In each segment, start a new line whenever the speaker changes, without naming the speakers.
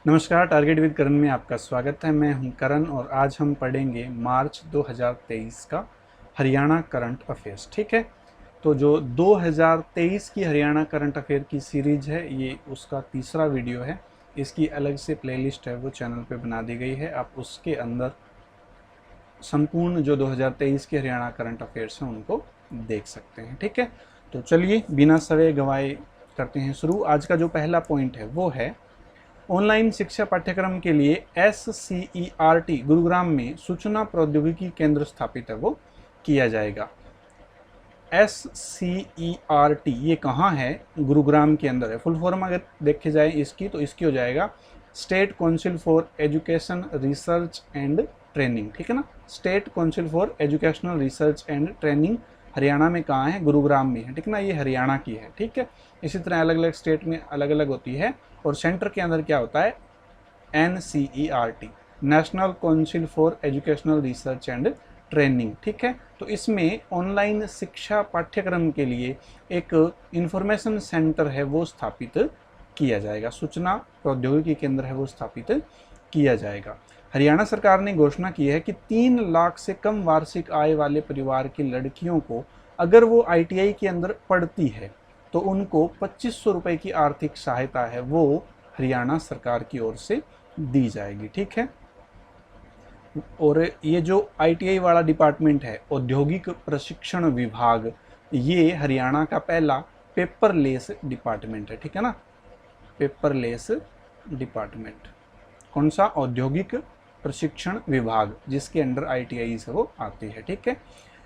नमस्कार, target with करण में आपका स्वागत है। मैं हूं करण और आज हम पढ़ेंगे मार्च 2023 का हरियाणा करंट अफेयर्स। ठीक है, तो जो 2023 की हरियाणा करंट अफेयर की सीरीज है, ये उसका तीसरा वीडियो है। इसकी अलग से प्लेलिस्ट है, वो चैनल पे बना दी गई है। आप उसके अंदर संपूर्ण जो 2023 के हरियाणा करंट अफेयर्स हैं उनको देख सकते हैं। ठीक है, तो चलिए बिना समय गंवाए करते हैं शुरू। आज का जो पहला पॉइंट है वो है ऑनलाइन शिक्षा पाठ्यक्रम के लिए SCERT गुरुग्राम में सूचना प्रौद्योगिकी केंद्र स्थापित है, वो किया जाएगा। SCERT ये कहाँ है? गुरुग्राम के अंदर है। फुल फॉर्म अगर देखे जाए इसकी, तो इसकी हो जाएगा state council for education research and training. ठीक है ना, state council for educational research and training Haryana में कहाँ है? गुरुग्राम में है। ठीक है ना, ये हरियाणा की है। ठीक है, इसी तरह अलग अलग स्टेट में अलग अलग होती है। और सेंटर के अंदर क्या होता है? NCERT, national council for educational research and training. ठीक है, तो इसमें ऑनलाइन शिक्षा पाठ्यक्रम के लिए एक इंफॉर्मेशन सेंटर है वो स्थापित किया जाएगा, सूचना प्रौद्योगिकी केंद्र है वो स्थापित किया जाएगा। हरियाणा सरकार ने घोषणा की है कि 3 लाख से कम वार्षिक आय वाले परिवार की लड़कियों को अगर वो ITI के अंदर पढ़ती है तो उनको 2500 रुपये की आर्थिक सहायता है वो हरियाणा सरकार की ओर से दी जाएगी। ठीक है, और ये जो ITI वाला डिपार्टमेंट है, औद्योगिक प्रशिक्षण विभाग, ये हरियाणा का पहला पेपरलेस डिपार्टमेंट है। ठीक है ना, पेपरलेस डिपार्टमेंट। कौन सा? औद्योगिक प्रशिक्षण विभाग, जिसके अंडर ITI से वो आती है। ठीक है,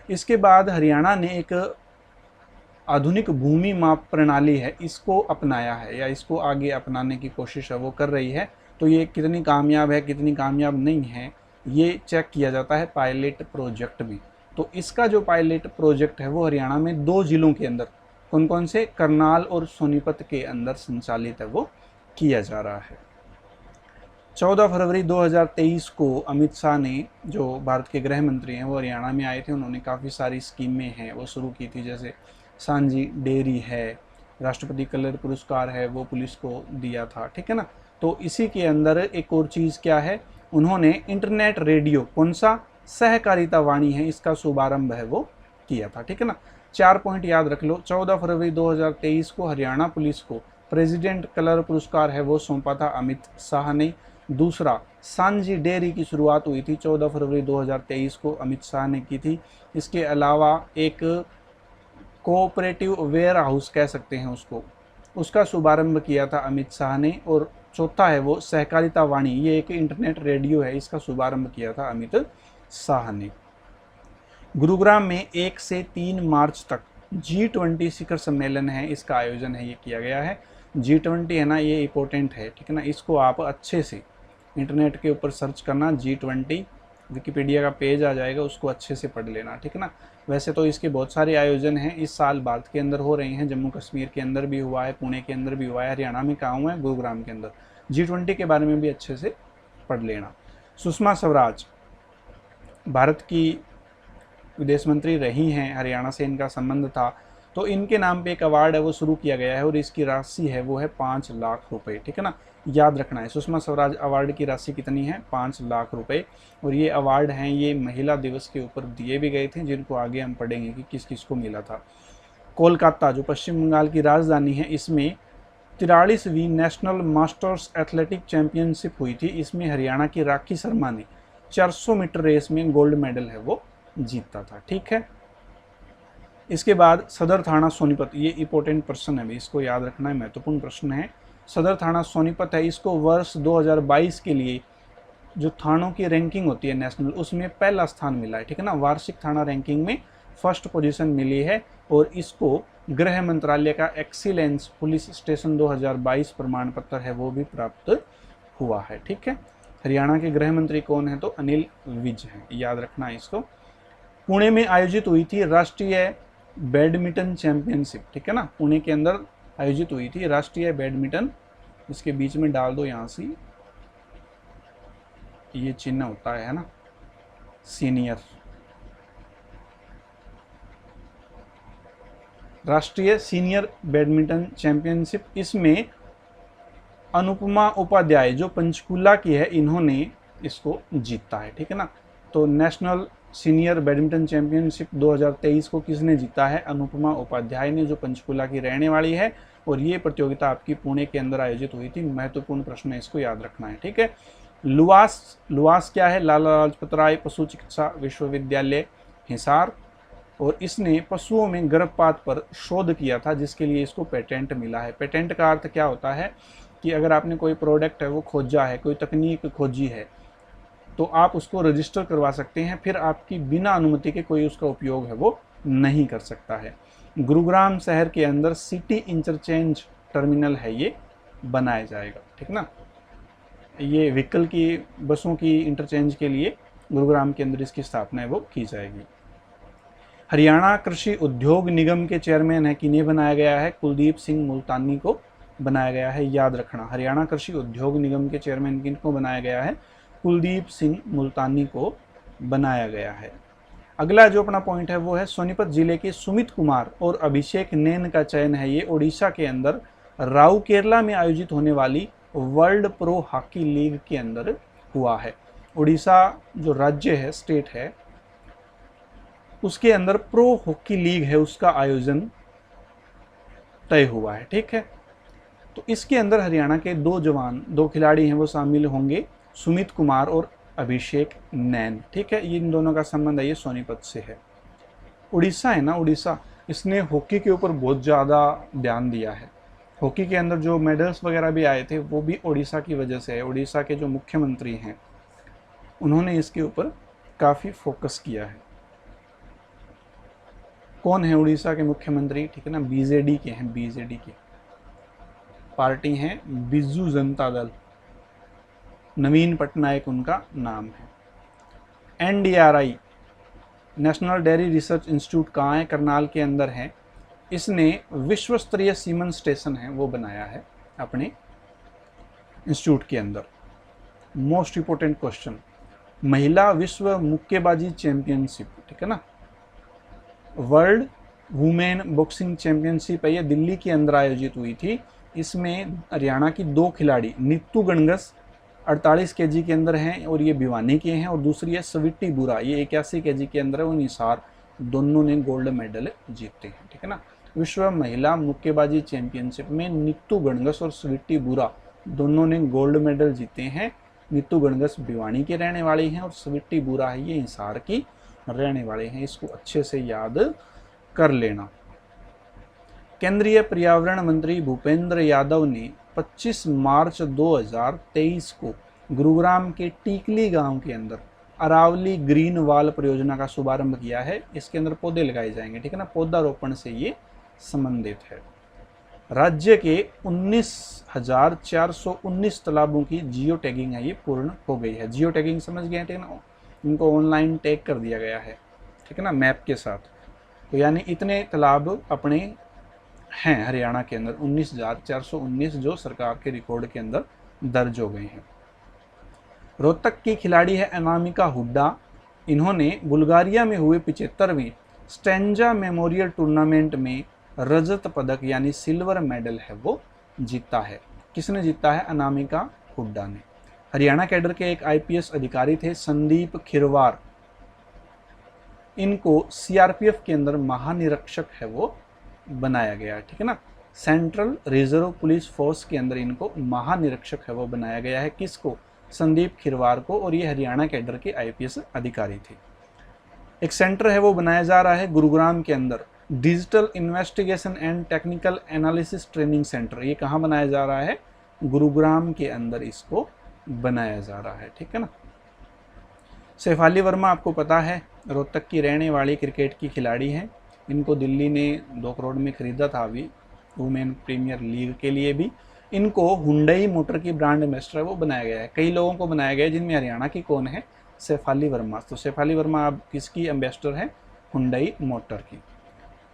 इसके बाद हरियाणा ने एक आधुनिक भूमि माप प्रणाली है, इसको अपनाया है या इसको आगे अपनाने की कोशिश है वो कर रही है। तो ये कितनी कामयाब है, कितनी कामयाब नहीं है, ये चेक किया जाता है पायलट प्रोजेक्ट में। तो इसका जो पायलट प्रोजेक्ट है वो हरियाणा में 2 जिलों के अंदर, कौन कौन से? करनाल और सोनीपत के अंदर संचालित है वो किया जा रहा है। 14 फरवरी 2023 को अमित शाह ने, जो भारत के गृह मंत्री हैं, वो हरियाणा में आए थे। उन्होंने काफ़ी सारी स्कीमें हैं वो शुरू की थी, जैसे सांझी डेयरी है, राष्ट्रपति कलर पुरस्कार है वो पुलिस को दिया था। ठीक है ना, तो इसी के अंदर एक और चीज़ क्या है? उन्होंने इंटरनेट रेडियो, कौन सा? सहकारिता वाणी है, इसका शुभारंभ है वो किया था। ठीक है ना, 4 पॉइंट याद रख लो। 14 फरवरी 2023 को हरियाणा पुलिस को प्रेसिडेंट कलर पुरस्कार है वो सौंपा था अमित शाह ने। दूसरा, सांझी डेयरी की शुरुआत हुई थी 14 फरवरी 2023 को, अमित शाह ने की थी। इसके अलावा एक कोऑपरेटिव वेयर हाउस कह सकते हैं उसको, उसका शुभारंभ किया था अमित शाह ने। और चौथा है वो सहकारिता वाणी, ये एक इंटरनेट रेडियो है, इसका शुभारंभ किया था अमित शाह ने। गुरुग्राम में 1 से 3 मार्च तक G20 शिखर सम्मेलन है, इसका आयोजन है, ये किया गया है। G20 है ना, ये इंपॉर्टेंट है। ठीक है ना, इसको आप अच्छे से इंटरनेट के ऊपर सर्च करना, G20 विकिपीडिया का पेज आ जाएगा, उसको अच्छे से पढ़ लेना। ठीक है ना, वैसे तो इसके बहुत सारे आयोजन हैं, इस साल भारत के अंदर हो रहे हैं। जम्मू कश्मीर के अंदर भी हुआ है, पुणे के अंदर भी हुआ है, हरियाणा में कहाँ हुआ है? गुरुग्राम के अंदर। G20 के बारे में भी अच्छे से पढ़ लेना। सुषमा स्वराज भारत की विदेश मंत्री रही हैं, हरियाणा से इनका संबंध था, तो इनके नाम पे एक अवार्ड है वो शुरू किया गया है और इसकी राशि है वो है 5 लाख रुपए। ठीक है ना, याद रखना है। सुषमा स्वराज अवार्ड की राशि कितनी है? 5 लाख रुपए। और ये अवार्ड हैं, ये महिला दिवस के ऊपर दिए भी गए थे, जिनको आगे हम पढ़ेंगे कि किस किस को मिला था। कोलकाता, जो पश्चिम बंगाल की राजधानी है, इसमें 43वीं नेशनल मास्टर्स एथलेटिक चैंपियनशिप हुई थी। इसमें हरियाणा की राखी शर्मा ने 400 मीटर रेस में गोल्ड मेडल है वो जीता था। ठीक है, इसके बाद सदर थाना सोनीपत, ये इंपॉर्टेंट प्रश्न है, इसको याद रखना है, महत्वपूर्ण प्रश्न है। सदर थाना सोनीपत है, इसको वर्ष 2022 के लिए जो थानों की रैंकिंग होती है नेशनल, उसमें पहला स्थान मिला है। ठीक है ना, वार्षिक थाना रैंकिंग में फर्स्ट पोजीशन मिली है और इसको गृह मंत्रालय का एक्सीलेंस पुलिस स्टेशन 2022 प्रमाण पत्र है वो भी प्राप्त हुआ है। ठीक है, हरियाणा के गृह मंत्री कौन है? तो अनिल विज हैं, याद रखना है इसको। पुणे में आयोजित हुई थी राष्ट्रीय बैडमिंटन चैंपियनशिप। ठीक है ना, पुणे के अंदर आयोजित हुई थी राष्ट्रीय बैडमिंटन, इसके बीच में डाल दो यहाँ से ये चिन्ह होता है ना, सीनियर, राष्ट्रीय सीनियर बैडमिंटन चैंपियनशिप। इसमें अनुपमा उपाध्याय जो पंचकूला की है, इन्होंने इसको जीता है, ठीक है ना। तो नेशनल सीनियर बैडमिंटन चैंपियनशिप 2023 को किसने जीता है? अनुपमा उपाध्याय ने, जो पंचकूला की रहने वाली है। और ये प्रतियोगिता आपकी पुणे के अंदर आयोजित हुई थी। महत्वपूर्ण प्रश्न है, इसको याद रखना है, ठीक है। लुआस क्या है? लाला लाजपत राय पशु चिकित्सा विश्वविद्यालय हिसार, और इसने पशुओं में गर्भपात पर शोध किया था, जिसके लिए इसको पेटेंट मिला है। पेटेंट का अर्थ क्या होता है कि अगर आपने कोई प्रोडक्ट है वो खोजा है, कोई तकनीक खोजी है, तो आप उसको रजिस्टर करवा सकते हैं, फिर आपकी बिना अनुमति के कोई उसका उपयोग है वो नहीं कर सकता है। गुरुग्राम शहर के अंदर सिटी इंटरचेंज टर्मिनल है, ये बनाया जाएगा, ठीक ना। ये व्हीकल की, बसों की इंटरचेंज के लिए गुरुग्राम के अंदर इसकी स्थापना है वो की जाएगी। हरियाणा कृषि उद्योग निगम के चेयरमैन है, किन्हें बनाया गया है? कुलदीप सिंह मुल्तानी को बनाया गया है, याद रखना। हरियाणा कृषि उद्योग निगम के चेयरमैन किनको बनाया गया है? कुलदीप सिंह मुल्तानी को बनाया गया है। अगला जो अपना पॉइंट है वो है सोनीपत जिले के सुमित कुमार और अभिषेक नैन का चयन है, ये ओडिशा के अंदर राउरकेला में आयोजित होने वाली वर्ल्ड प्रो हॉकी लीग के अंदर हुआ है। ओडिशा जो राज्य है, स्टेट है, उसके अंदर प्रो हॉकी लीग है, उसका आयोजन तय हुआ है, ठीक है। तो इसके अंदर हरियाणा के दो खिलाड़ी हैं वो शामिल होंगे, सुमित कुमार और अभिषेक नैन, ठीक है। इन दोनों का संबंध है ये सोनीपत से है। उड़ीसा है ना, उड़ीसा, इसने हॉकी के ऊपर बहुत ज़्यादा ध्यान दिया है। हॉकी के अंदर जो मेडल्स वगैरह भी आए थे वो भी उड़ीसा की वजह से है। उड़ीसा के जो मुख्यमंत्री हैं उन्होंने इसके ऊपर काफ़ी फोकस किया है। कौन है उड़ीसा के मुख्यमंत्री? ठीक है ना, बीजेडी के हैं, बीजेडी की पार्टी हैं, बिजू जनता दल, नवीन पटनायक उनका नाम है। NDRI national dairy research institute कहाँ है? करनाल के अंदर है। इसने विश्व स्तरीय सीमन स्टेशन है वो बनाया है अपने इंस्टीट्यूट के अंदर। मोस्ट इंपोर्टेंट क्वेश्चन, महिला विश्व मुक्केबाजी चैंपियनशिप, ठीक है ना, वर्ल्ड वुमेन बॉक्सिंग चैंपियनशिप है, ये दिल्ली के अंदर आयोजित हुई थी। इसमें हरियाणा की दो खिलाड़ी नीतू गणगस 48 केजी के अंदर हैं और ये भिवानी के हैं, और दूसरी है स्वीटी बुरा, ये 81 केजी के अंदर है, वो निसार, दोनों ने गोल्ड मेडल जीते हैं, ठीक है ना। विश्व महिला मुक्केबाजी चैंपियनशिप में नीतू गणगस और स्वीटी बुरा दोनों ने गोल्ड मेडल जीते हैं। नीतू गणगस भिवानी के रहने वाली हैं और स्वीटी बुरा है ये हिसार की रहने वाले हैं। इसको अच्छे से याद कर लेना। केंद्रीय पर्यावरण मंत्री भूपेंद्र यादव ने 25 मार्च 2023 को गुरुग्राम के टीकली गांव के अंदर अरावली ग्रीन वॉल परियोजना का शुभारंभ किया है। इसके अंदर पौधे लगाए जाएंगे, ठीक है ना, पौधारोपण से ये संबंधित है। राज्य के 19,419 तालाबों की जियो टैगिंग है ये पूर्ण हो गई है। जियो टैगिंग समझ गए, ठीक है ना, इनको ऑनलाइन टैग कर दिया गया है, ठीक है ना, मैप के साथ। तो यानी इतने तालाब अपने हैं हरियाणा के अंदर, 19,419 जो सरकार के रिकॉर्ड के अंदर दर्ज हो गए हैं। रोहतक की खिलाड़ी है अनामिका हुड्डा। इन्होंने बुल्गारिया में हुए 75वें स्टेंजा मेमोरियल टूर्नामेंट में रजत पदक यानी सिल्वर मेडल है वो जीता है। किसने जीता है? अनामिका हुड्डा ने। हरियाणा कैडर के एक आईपीएस अधिकारी थे संदीप खिरवार, इनको सीआरपीएफ के अंदर महानिरीक्षक है वो बनाया गया है, ठीक है ना। सेंट्रल रिजर्व पुलिस फोर्स के अंदर इनको महानिरीक्षक है वो बनाया गया है। किसको? संदीप खिरवार को, और ये हरियाणा कैडर के आईपीएस अधिकारी थे। एक सेंटर है वो बनाया जा रहा है गुरुग्राम के अंदर, digital investigation and technical analysis training centre. ये कहाँ बनाया जा रहा है? गुरुग्राम के अंदर इसको बनाया जा रहा है, ठीक है ना। शेफाली वर्मा आपको पता है रोहतक की रहने वाली क्रिकेट की खिलाड़ी हैं। इनको दिल्ली ने 2 करोड़ में खरीदा था अभी वुमेन प्रीमियर लीग के लिए भी। इनको हुंडई मोटर की ब्रांड एम्बेसडर वो बनाया गया है। कई लोगों को बनाया गया है, जिनमें हरियाणा की कौन है? शेफाली वर्मा। तो शेफाली वर्मा अब किसकी एम्बेसडर है? हुंडई मोटर की।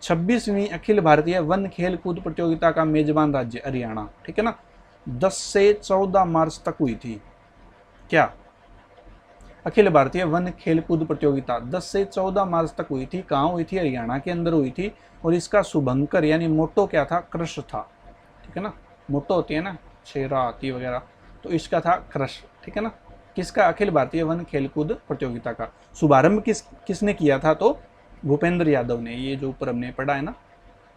26वीं अखिल भारतीय वन खेल कूद प्रतियोगिता का मेजबान राज्य हरियाणा, ठीक है ना, 10 से 14 मार्च तक हुई थी। क्या? अखिल भारतीय वन खेल कूद प्रतियोगिता 10 से 14 मार्च तक हुई थी। कहाँ हुई थी? हरियाणा के अंदर हुई थी। और इसका शुभंकर यानी मोटो क्या था? कृष था, ठीक है ना। मोटो होती है ना शेरा हाथी वगैरह, तो इसका था क्रश, ठीक है ना। किसका? अखिल भारतीय वन खेलकूद प्रतियोगिता का शुभारंभ किसने किया था? तो भूपेंद्र यादव ने। ये जो ऊपर हमने पढ़ा है ना,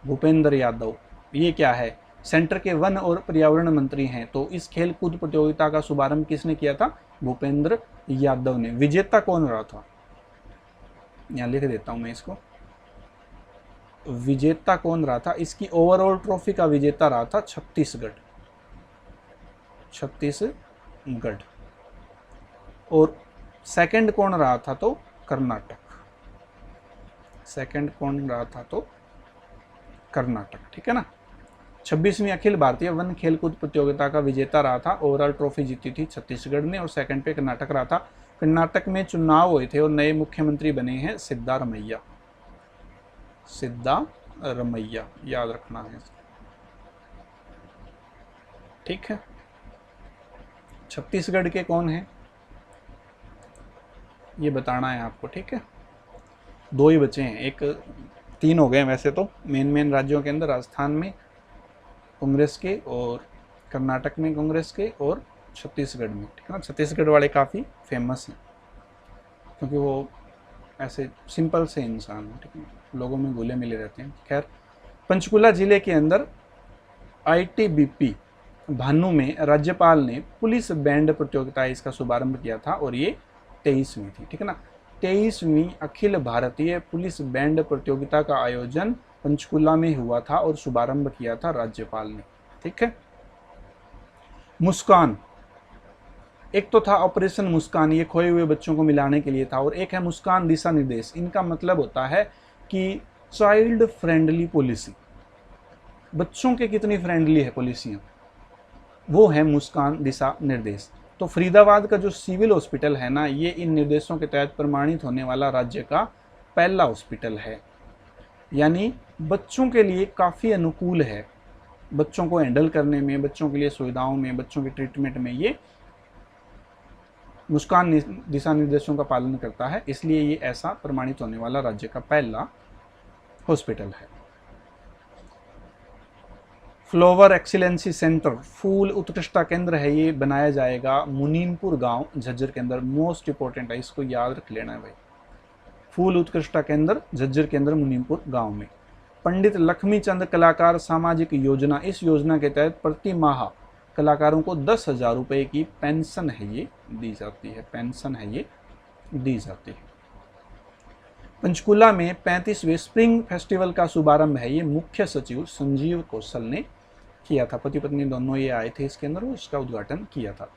भूपेंद्र यादव, ये क्या है? सेंटर के वन और पर्यावरण मंत्री हैं। तो इस खेल कूद प्रतियोगिता का शुभारंभ किसने किया था? भूपेंद्र यादव ने। विजेता कौन रहा था? यहां लिख देता हूं मैं इसको, विजेता कौन रहा था? इसकी ओवरऑल ट्रॉफी का विजेता रहा था छत्तीसगढ़। छत्तीसगढ़। और सेकंड कौन रहा था? तो कर्नाटक। सेकंड कौन रहा था? तो कर्नाटक, ठीक है ना। 26वीं अखिल भारतीय वन खेलकूद प्रतियोगिता का विजेता रहा था। ओवरऑल ट्रॉफी जीती थी छत्तीसगढ़ ने और सेकंड पे कर्नाटक रहा था। कर्नाटक में चुनाव हुए थे और नए मुख्यमंत्री बने हैं सिद्धारमैया। सिद्धारमैया याद रखना है, ठीक है। छत्तीसगढ़ के कौन है ये बताना है आपको, ठीक है। दो ही बचे हैं, एक 3 हो गए वैसे तो मेन राज्यों के अंदर, राजस्थान में कांग्रेस के और कर्नाटक में कांग्रेस के और छत्तीसगढ़ में, ठीक है ना। छत्तीसगढ़ वाले काफ़ी फेमस हैं क्योंकि वो ऐसे सिंपल से इंसान हैं, ठीक है, लोगों में घुले मिले रहते हैं। खैर, पंचकुला जिले के अंदर ITBP भानु में राज्यपाल ने पुलिस बैंड प्रतियोगिता इसका शुभारंभ किया था और ये 23वीं थी, ठीक है ना। 23वीं अखिल भारतीय पुलिस बैंड प्रतियोगिता का आयोजन पंचकुला में हुआ था और शुभारंभ किया था राज्यपाल ने, ठीक है। मुस्कान, एक तो था ऑपरेशन मुस्कान, ये खोए हुए बच्चों को मिलाने के लिए था, और एक है मुस्कान दिशा निर्देश। इनका मतलब होता है कि चाइल्ड फ्रेंडली पॉलिसी, बच्चों के कितनी फ्रेंडली है पॉलिसियाँ, वो है मुस्कान दिशा निर्देश। तो फरीदाबाद का जो सिविल हॉस्पिटल है ना, ये इन निर्देशों के तहत प्रमाणित होने वाला राज्य का पहला हॉस्पिटल है, यानी बच्चों के लिए काफ़ी अनुकूल है। बच्चों को हैंडल करने में, बच्चों के लिए सुविधाओं में, बच्चों के ट्रीटमेंट में ये मुस्कान दिशा निर्देशों का पालन करता है, इसलिए ये ऐसा प्रमाणित होने वाला राज्य का पहला हॉस्पिटल है। फ्लावर एक्सीलेंसी सेंटर, फूल उत्कृष्टता केंद्र है, ये बनाया जाएगा मुनीमपुर गांव झज्जर के अंदर। मोस्ट इंपॉर्टेंट है, इसको याद रख लेना है भाई। फूल उत्कृष्टता केंद्र झज्जर के अंदर मुनीमपुर गांव में। पंडित लक्ष्मीचंद कलाकार सामाजिक योजना, इस योजना के तहत प्रति माह कलाकारों को 10,000 रुपये की पेंशन है ये दी जाती है, पेंशन है ये दी जाती है। पंचकुला में 35वें स्प्रिंग फेस्टिवल का शुभारंभ है, ये मुख्य सचिव संजीव कौशल ने किया था। पति पत्नी दोनों ये आए थे इसके अंदर, उसका उद्घाटन किया था।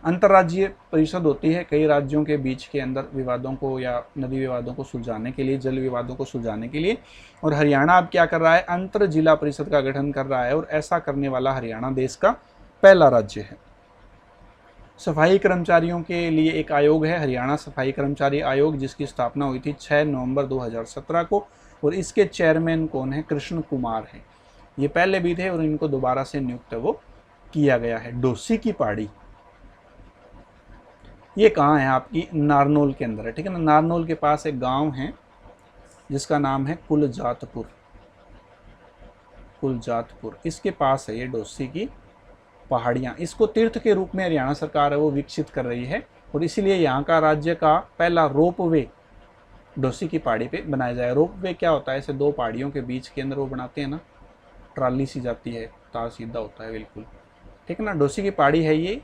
अंतर्राज्यीय परिषद होती है कई राज्यों के बीच के अंदर विवादों को या नदी विवादों को सुलझाने के लिए, जल विवादों को सुलझाने के लिए, और हरियाणा अब क्या कर रहा है? अंतर जिला परिषद का गठन कर रहा है, और ऐसा करने वाला हरियाणा देश का पहला राज्य है। सफाई कर्मचारियों के लिए एक आयोग है, हरियाणा सफाई कर्मचारी आयोग, जिसकी स्थापना हुई थी 6 नवंबर 2017 को, और इसके चेयरमैन कौन है? कृष्ण कुमार हैं। ये पहले भी थे और इनको दोबारा से नियुक्त वो किया गया है। डोसी की पहाड़ी, ये कहाँ है? आपकी नारनौल के अंदर है, ठीक है ना। नारनौल के पास एक गांव है जिसका नाम है कुलजातपुर। कुलजातपुर, इसके पास है ये डोसी की पहाड़ियाँ। इसको तीर्थ के रूप में हरियाणा सरकार है वो विकसित कर रही है, और इसीलिए यहाँ का राज्य का पहला रोपवे डोसी की पहाड़ी पे बनाया जाएगा। रोपवे क्या होता है? ऐसे दो पहाड़ियों के बीच के अंदर वो बनाते हैं ना, ट्राली सी जाती है, तार सीधा होता है बिल्कुल, ठीक है ना। डोसी की पहाड़ी है ये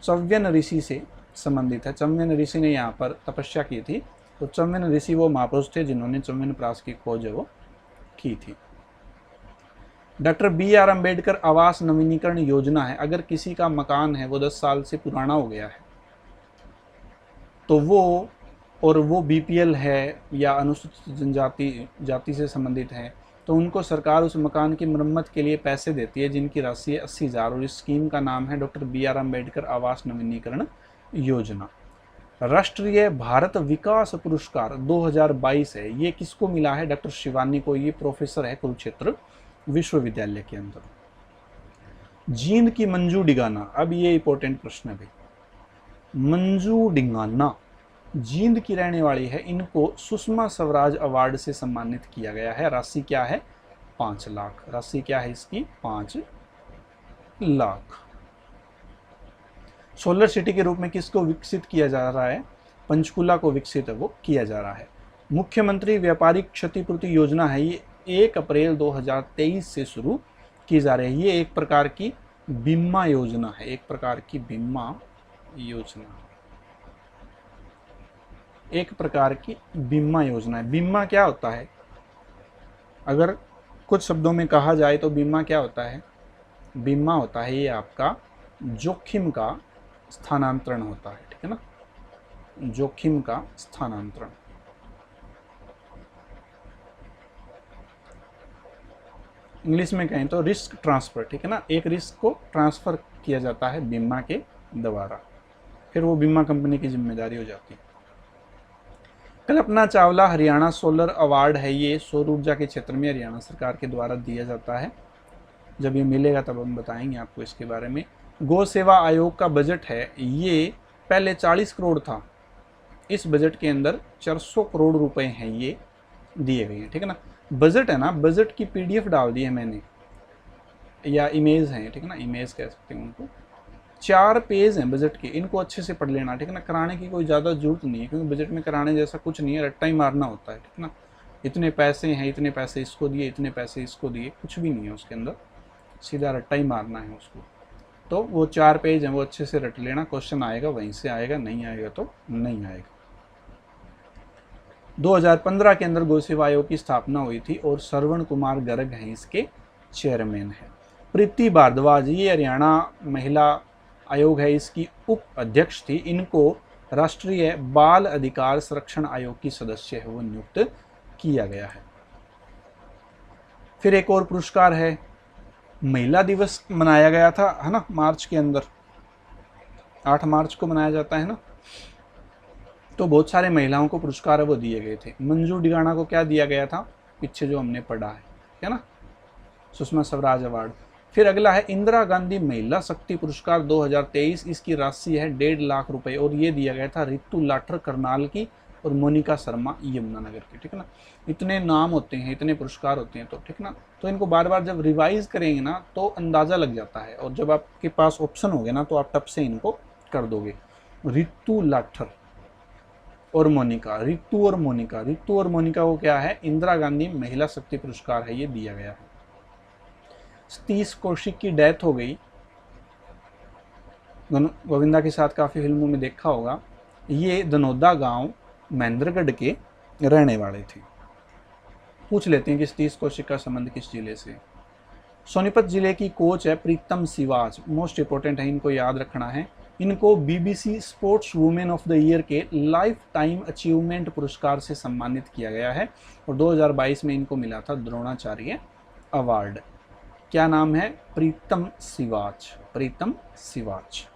चव्यन ऋषि से संबंधित है। चव्यन ऋषि ने यहाँ पर तपस्या की थी, तो चव्यन ऋषि वो महापुरुष थे जिन्होंने चव्यन प्रास की खोज है वो की थी। डॉक्टर BR अम्बेडकर आवास नवीनीकरण योजना है, अगर किसी का मकान है वो 10 साल से पुराना हो गया है तो वो, और वो BPL है या अनुसूचित जाति से संबंधित है, तो उनको सरकार उस मकान की मरम्मत के लिए पैसे देती है, जिनकी राशि है 80,000, और इस स्कीम का नाम है डॉक्टर BR अम्बेडकर आवास नवीनीकरण योजना। राष्ट्रीय भारत विकास पुरस्कार 2022 है, ये किसको मिला है? डॉक्टर शिवानी को, ये प्रोफेसर है कुरुक्षेत्र विश्वविद्यालय के अंदर। जींद की मंजू डिगाना, अब ये इंपॉर्टेंट प्रश्न है भाई। मंजू डिगाना जींद की रहने वाली है, इनको सुषमा स्वराज अवार्ड से सम्मानित किया गया है। राशि क्या है? 5 लाख। राशि क्या है इसकी? 5 लाख। सोलर सिटी के रूप में किसको विकसित किया जा रहा है? पंचकुला को विकसित वो किया जा रहा है। मुख्यमंत्री व्यापारिक क्षतिपूर्ति योजना है, ये 1 अप्रैल 2023 से शुरू की जा रही है। ये एक प्रकार की बीमा योजना है, एक प्रकार की बीमा योजना, एक प्रकार की बीमा योजना है। बीमा क्या होता है? अगर कुछ शब्दों में कहा जाए तो बीमा क्या होता है? बीमा होता है ये आपका जोखिम का स्थानांतरण होता है, ठीक है ना, जोखिम का स्थानांतरण। इंग्लिश में कहें तो रिस्क ट्रांसफर, ठीक है ना, एक रिस्क को ट्रांसफर किया जाता है बीमा के द्वारा, फिर वो बीमा कंपनी की जिम्मेदारी हो जाती है। कल्पना चावला हरियाणा सोलर अवार्ड है, ये सौर ऊर्जा के क्षेत्र में हरियाणा सरकार के द्वारा दिया जाता है। जब ये मिलेगा तब हम बताएंगे आपको इसके बारे में। गौ सेवा आयोग का बजट है, ये पहले 40 करोड़ था, इस बजट के अंदर 400 करोड़ रुपए हैं ये दिए गए हैं, ठीक है ना। बजट है ना, बजट की पीडीएफ डाल दी है मैंने, या इमेज है, ठीक है ना, इमेज कह सकते हैं उनको। 4 पेज हैं बजट के, इनको अच्छे से पढ़ लेना, ठीक है ना। कराने की कोई ज़्यादा जरूरत नहीं है, क्योंकि बजट में कराने जैसा कुछ नहीं है, रट्टा ही मारना होता है, ठीक है ना। इतने पैसे हैं, इतने पैसे इसको दिए, इतने पैसे इसको दिए, कुछ भी नहीं है उसके अंदर, सीधा रट्टा ही मारना है उसको। तो वो 4 पेज हैं, वो अच्छे से रट लेना, क्वेश्चन आएगा वहीं से आएगा, नहीं आएगा तो नहीं आएगा। 2015 के अंदर गौ सेवा आयोग की स्थापना हुई थी और श्रवण कुमार गर्ग हैं इसके चेयरमैन है। प्रीति भारद्वाज, ये हरियाणा महिला आयोग है, इसकी उप अध्यक्ष थी। इनको राष्ट्रीय बाल अधिकार संरक्षण आयोग की सदस्य है वो नियुक्त किया गया है। फिर एक और पुरस्कार है, महिला दिवस मनाया गया था, है ना, मार्च के अंदर, 8 मार्च को मनाया जाता है ना, तो बहुत सारे महिलाओं को पुरस्कार वो दिए गए थे। मंजू डिगाना को क्या दिया गया था? पीछे जो हमने पढ़ा है ना, सुषमा स्वराज अवार्ड। फिर अगला है इंदिरा गांधी महिला शक्ति पुरस्कार 2023, इसकी राशि है 1.5 लाख रुपए और ये दिया गया था रितु लाठर करनाल की और मोनिका शर्मा यमुनानगर की, ठीक है ना। इतने नाम होते हैं, इतने पुरस्कार होते हैं, तो ठीक ना, तो इनको बार बार जब रिवाइज करेंगे ना तो अंदाजा लग जाता है, और जब आपके पास ऑप्शन होंगे ना तो आप टप से इनको कर दोगे। रितु लाठर और मोनिका, रितु और मोनिका, रितु और मोनिका को क्या है? इंदिरा गांधी महिला शक्ति पुरस्कार है, ये दिया गया है। सतीश कौशिक की डेथ हो गई, गोविंदा के साथ काफ़ी फिल्मों में देखा होगा। ये दनौदा गांव महेंद्रगढ़ के रहने वाले थे। पूछ लेते हैं कि सतीश कौशिक का संबंध किस जिले से। सोनीपत जिले की कोच है प्रीतम सिवाच, मोस्ट इंपॉर्टेंट है, इनको याद रखना है। इनको BBC sports women of the year के लाइफ टाइम अचीवमेंट पुरस्कार से सम्मानित किया गया है और 2022 में इनको मिला था द्रोणाचार्य अवार्ड। क्या नाम है? प्रीतम सिवाच, प्रीतम सिवाच।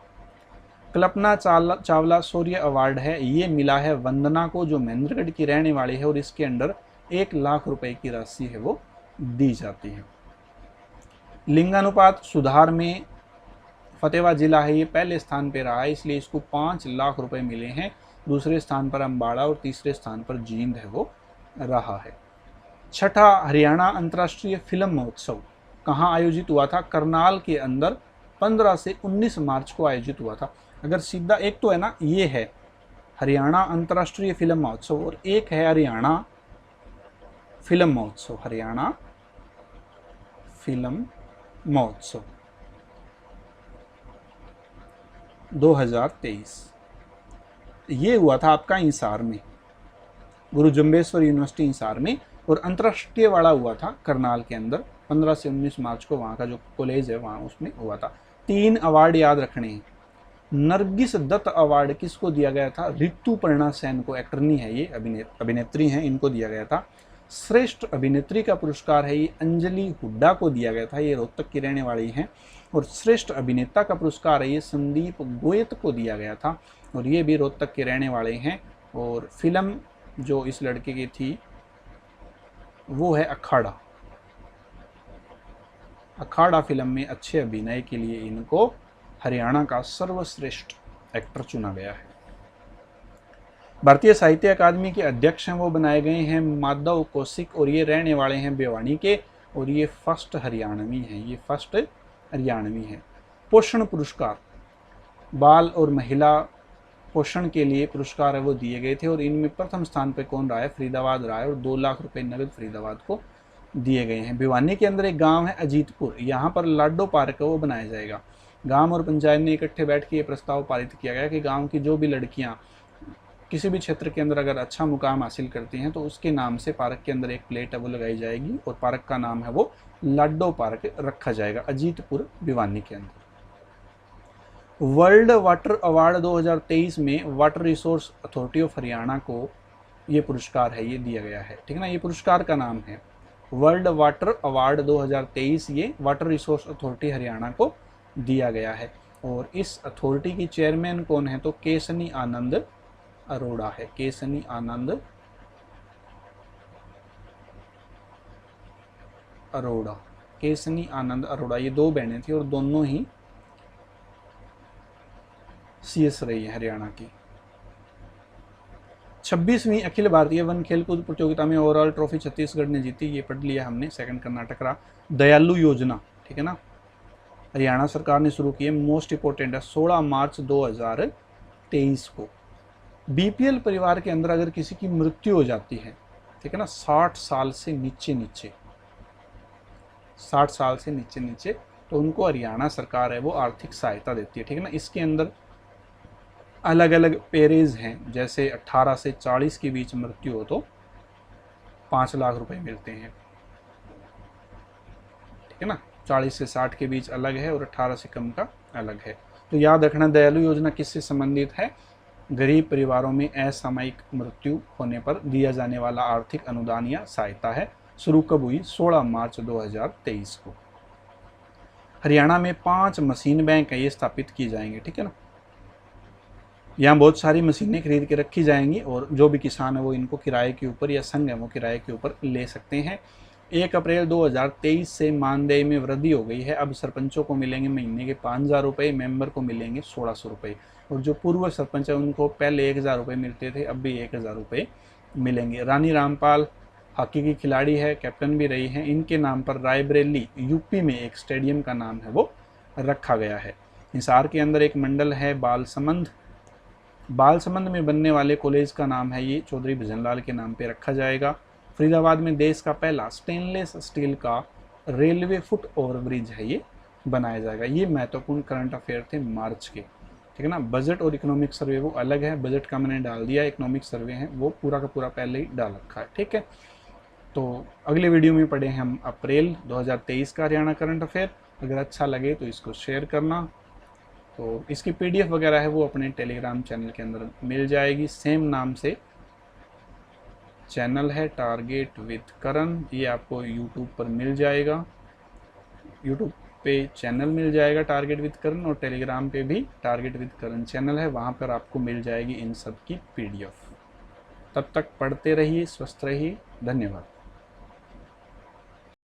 कल्पना चावला शौर्य अवार्ड है, ये मिला है वंदना को, जो महेंद्रगढ़ की रहने वाली है, और इसके अंडर 1 लाख रुपए की राशि है वो दी जाती है। लिंगानुपात सुधार में फतेहाबाद जिला है, ये पहले स्थान पे रहा है, इसलिए इसको 5 लाख रुपए मिले हैं। दूसरे स्थान पर अम्बाड़ा और तीसरे स्थान पर जींद है वो रहा है। छठा हरियाणा अंतर्राष्ट्रीय फिल्म महोत्सव कहाँ आयोजित हुआ था? करनाल के अंदर 15 से 19 मार्च को आयोजित हुआ था। अगर सीधा एक तो है ना, ये है हरियाणा अंतर्राष्ट्रीय फिल्म महोत्सव और एक है हरियाणा फिल्म महोत्सव, हरियाणा फिल्म महोत्सव 2023। ये हुआ था आपका हिसार में, गुरु जम्बेश्वर यूनिवर्सिटी हिसार में, और अंतर्राष्ट्रीय वाला हुआ था करनाल के अंदर 15 से 19 मार्च को, वहाँ का जो कॉलेज है वहाँ उसमें हुआ था। 3 अवार्ड याद रखने हैं। नरगिस दत्त अवार्ड किसको दिया गया था? ऋतुपर्णा सेन को, एक्टर नहीं है ये, अभिनेत्री हैं, इनको दिया गया था। श्रेष्ठ अभिनेत्री का पुरस्कार है ये अंजलि हुड्डा को दिया गया था, ये रोहतक की रहने वाली हैं। और श्रेष्ठ अभिनेता का पुरस्कार है ये संदीप गोयत को दिया गया था, और ये भी रोहतक के रहने वाले हैं। और फिल्म जो इस लड़के की थी वो है अखाड़ा। अखाड़ा फिल्म में अच्छे अभिनय के लिए इनको हरियाणा का सर्वश्रेष्ठ एक्टर चुना गया है। भारतीय साहित्य अकादमी के अध्यक्ष हैं वो बनाए गए हैं माधव कौशिक, और ये रहने वाले हैं भिवानी के, और ये फर्स्ट हरियाणवी हैं, ये फर्स्ट हरियाणवी हैं। पोषण पुरस्कार बाल और महिला पोषण के लिए पुरस्कार है वो दिए गए थे और इनमें प्रथम स्थान पे कौन रहा है, फरीदाबाद रहा है और 2 लाख रुपए नगद फरीदाबाद को दिए गए हैं। भिवानी के अंदर एक गांव है अजीतपुर, यहाँ पर लाडो पार्क है वो बनाया जाएगा। गांव और पंचायत ने इकट्ठे बैठ के ये प्रस्ताव पारित किया गया कि गांव की जो भी लड़कियां किसी भी क्षेत्र के अंदर अगर अच्छा मुकाम हासिल करती हैं तो उसके नाम से पार्क के अंदर एक प्लेट है वो लगाई जाएगी और पार्क का नाम है वो लाडो पार्क रखा जाएगा अजीतपुर भिवानी के अंदर। वर्ल्ड वाटर अवार्ड 2023 में water resource authority of Haryana को ये पुरस्कार है ये दिया गया है, ठीक है ना। ये पुरस्कार का नाम है वर्ल्ड वाटर अवार्ड 2023, ये वाटर रिसोर्स अथॉरिटी हरियाणा को दिया गया है और इस अथॉरिटी की चेयरमैन कौन है, तो केसनी आनंद अरोड़ा है। केसनी आनंद अरोड़ा, केसनी आनंद अरोड़ा, ये 2 बहनें थी और दोनों ही सीएस रही है हरियाणा की। 26वीं अखिल भारतीय वन खेलकूद प्रतियोगिता में ओवरऑल ट्रॉफी छत्तीसगढ़ ने जीती, ये पढ़ लिया हमने। सेकंड कर्नाटक रहा। दयालु योजना, ठीक है ना, हरियाणा सरकार ने शुरू की है, मोस्ट इंपोर्टेंट है, 16 मार्च 2023 को। बीपीएल परिवार के अंदर अगर किसी की मृत्यु हो जाती है, ठीक है ना, 60 साल से नीचे 60 साल से नीचे तो उनको हरियाणा सरकार है वो आर्थिक सहायता देती है, ठीक है ना। इसके अंदर अलग अलग पेरेज हैं, जैसे 18 से 40 के बीच मृत्यु हो तो 5 लाख रुपए मिलते हैं, ठीक है ना। 40 से 60 के बीच अलग है और 18 से कम का अलग है। तो याद रखना, दयालु योजना किससे संबंधित है, गरीब परिवारों में असामयिक मृत्यु होने पर दिया जाने वाला आर्थिक अनुदान या सहायता है। शुरू कब हुई, 16 मार्च 2023 को। हरियाणा में 5 मशीन बैंक है ये स्थापित की जाएंगे, ठीक है ना। यहाँ बहुत सारी मशीनें खरीद के रखी जाएंगी और जो भी किसान है वो इनको किराए के ऊपर या संघ है वो किराए के ऊपर ले सकते हैं। 1 अप्रैल 2023 से मानदेय में वृद्धि हो गई है। अब सरपंचों को मिलेंगे महीने के 5,000 रुपये, मेंबर को मिलेंगे 1600 रुपये और जो पूर्व सरपंच है उनको पहले 1,000 रुपये मिलते थे, अब भी 1,000 रुपये मिलेंगे। रानी रामपाल हॉकी की खिलाड़ी है, कैप्टन भी रही हैं, इनके नाम पर रायबरेली यूपी में एक स्टेडियम का नाम है वो रखा गया है। हिसार के अंदर एक मंडल है बालसमंद, बालसमंद में बनने वाले कॉलेज का नाम है ये चौधरी भजनलाल के नाम पे रखा जाएगा। फरीदाबाद में देश का पहला स्टेनलेस स्टील का रेलवे फुट ओवर ब्रिज है ये बनाया जाएगा। ये महत्वपूर्ण करंट अफेयर थे मार्च के, ठीक है ना। बजट और इकोनॉमिक सर्वे वो अलग है, बजट का मैंने डाल दिया, इकोनॉमिक सर्वे है वो पूरा का पूरा पहले ही डाल रखा है, ठीक है। तो अगले वीडियो में पढ़े हम अप्रैल 2023 का हरियाणा करंट अफेयर। अगर अच्छा लगे तो इसको शेयर करना। तो इसकी पीडीएफ वगैरह है वो अपने टेलीग्राम चैनल के अंदर मिल जाएगी, सेम नाम से चैनल है टारगेट विद करण, ये आपको यूट्यूब पर मिल जाएगा। यूट्यूब पे चैनल मिल जाएगा टारगेट विद करण और टेलीग्राम पे भी टारगेट विद करण चैनल है, वहाँ पर आपको मिल जाएगी इन सब की पीडीएफ। तब तक पढ़ते रहिए, स्वस्थ रहिए, धन्यवाद।